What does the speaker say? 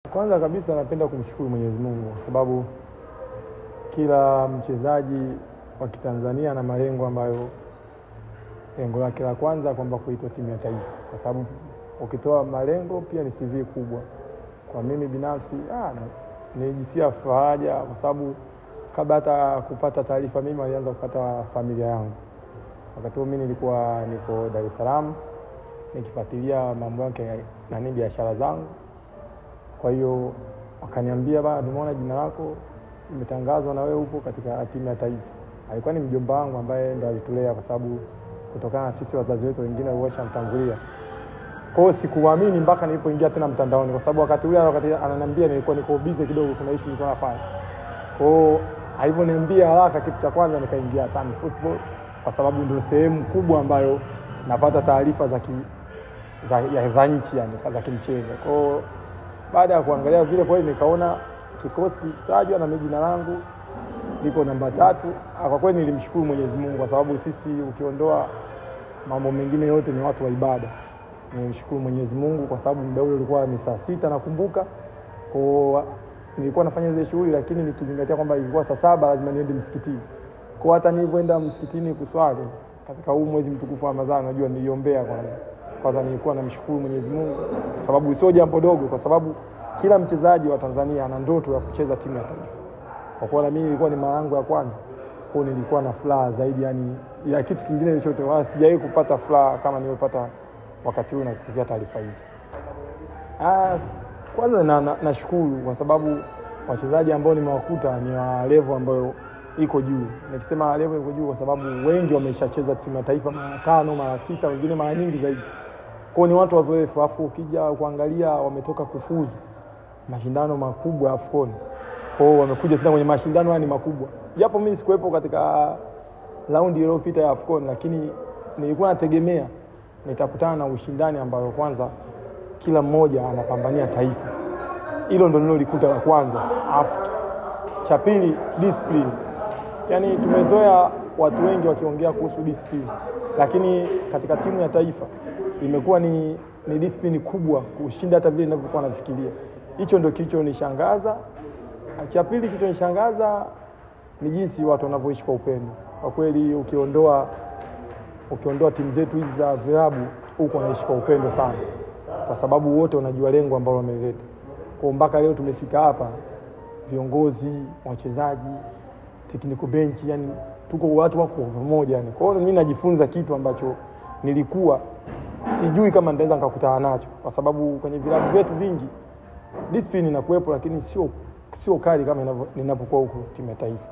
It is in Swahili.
Kwanza kabisa napenda kumshukuru Mwenyezi Mungu kwa sababu kila mchezaji wa Kitanzania na malengo ambayo lengo lake la kwanza kwamba kuitwa timu ya taifa, kwa sababu ukitoa malengo pia ni CV kubwa. Kwa mimi binafsi nilijisikia faraja kwa sababu kabla hata kupata taarifa mimi nilianza kupata familia yangu. Wakati mimi nilikuwa niko Dar es Salaam nikifuatilia mambo yake na biashara zangu. Kwa hiyo wakaniambia bana, tumeona jina lako limetangazwa na wewe upo katika timu ya taifa. Alikuwa ni mjomba wangu ambaye ndo alitulea, kwa sababu kutokana na sisi wazazi wetu wengine walishamtangulia. Kwa hiyo sikuamini mpaka nilipoingia tena mtandaoni, kwa sababu wakati ananiambia nilikuwa niko busy kidogo, kuna issue nilikuwa nafanya. Kwa hiyo alivyoniambia haraka, kitu cha kwanza nikaingia Tan Football, kwa sababu ndio sehemu kubwa ambayo napata taarifa za nchi, yani za kimchezo. Kwa hiyo baada ya kuangalia vile kweli nikaona kikosi kitajwa na jina langu liko namba 3. Kwa kweli nilimshukuru Mwenyezi Mungu, kwa sababu sisi ukiondoa mambo mengine yote ni watu wa ibada. Nilimshukuru Mwenyezi Mungu kwa sababu muda ule ulikuwa ni saa 6 nakumbuka. Kwa nilikuwa nafanya zile shughuli, lakini nikizingatia kwamba ilikuwa saa 7 lazima niende msikitini. Kwa hata nilipoenda msikitini kuswali katika huu mwezi mtukufu wa Ramadhani, najua niliombea kwanza nilikuwa namshukuru Mwenyezi Mungu, sababu sio jambo dogo, kwa sababu kila mchezaji wa Tanzania ana ndoto ya kucheza timu ya taifa. Kwa kuwa na mimi ilikuwa ni mara yangu ya kwanza, kwa nilikuwa na furaha zaidi yani ya kitu kingine chochote, wala sijawahi kupata furaha kama nilipata wakati huu na kufikia taarifa hizi. Kwanza nashukuru kwa sababu wachezaji ambao nimewakuta ni wa level ambayo iko juu. Nikisema level iko juu kwa sababu wengi wameshacheza timu ya taifa mara 5, mara 6, wengine mara nyingi zaidi. Kwa ni watu wazoefu, afu ukija kuangalia wametoka kufuzu mashindano makubwa ya AFCON. Kwa hiyo wamekuja tena kwenye mashindano haya makubwa. Japo mimi sikuwepo katika raundi iliyopita ya AFCON, lakini nilikuwa nategemea nitakutana na ushindani ambao kwanza kila mmoja anapambania taifa. Hilo ndio nilolikuta la kwanza. Cha pili, discipline. Yaani tumezoea watu wengi wakiongea kuhusu discipline, lakini katika timu ya taifa imekuwa ni discipline kubwa kushinda hata vile ninavyokuwa nafikiria. Hicho ndio kilichonishangaza. Cha pili kilichonishangaza ni jinsi watu wanavyoishi kwa upendo. Kwa kweli ukiondoa timu zetu hizi za vilabu, huko wanaishi kwa upendo sana, kwa sababu wote wanajua lengo ambalo wameleta. Kwa mpaka leo tumefika hapa, viongozi, wachezaji, technical bench, yani tuko watu wako pamoja yani. Kwa hiyo mimi najifunza kitu ambacho nilikuwa sijui kama nitaweza nikakutana nacho, kwa sababu kwenye vilabu vyetu vingi discipline inakuwepo, lakini sio kali kama ninapokuwa huko timu ya taifa.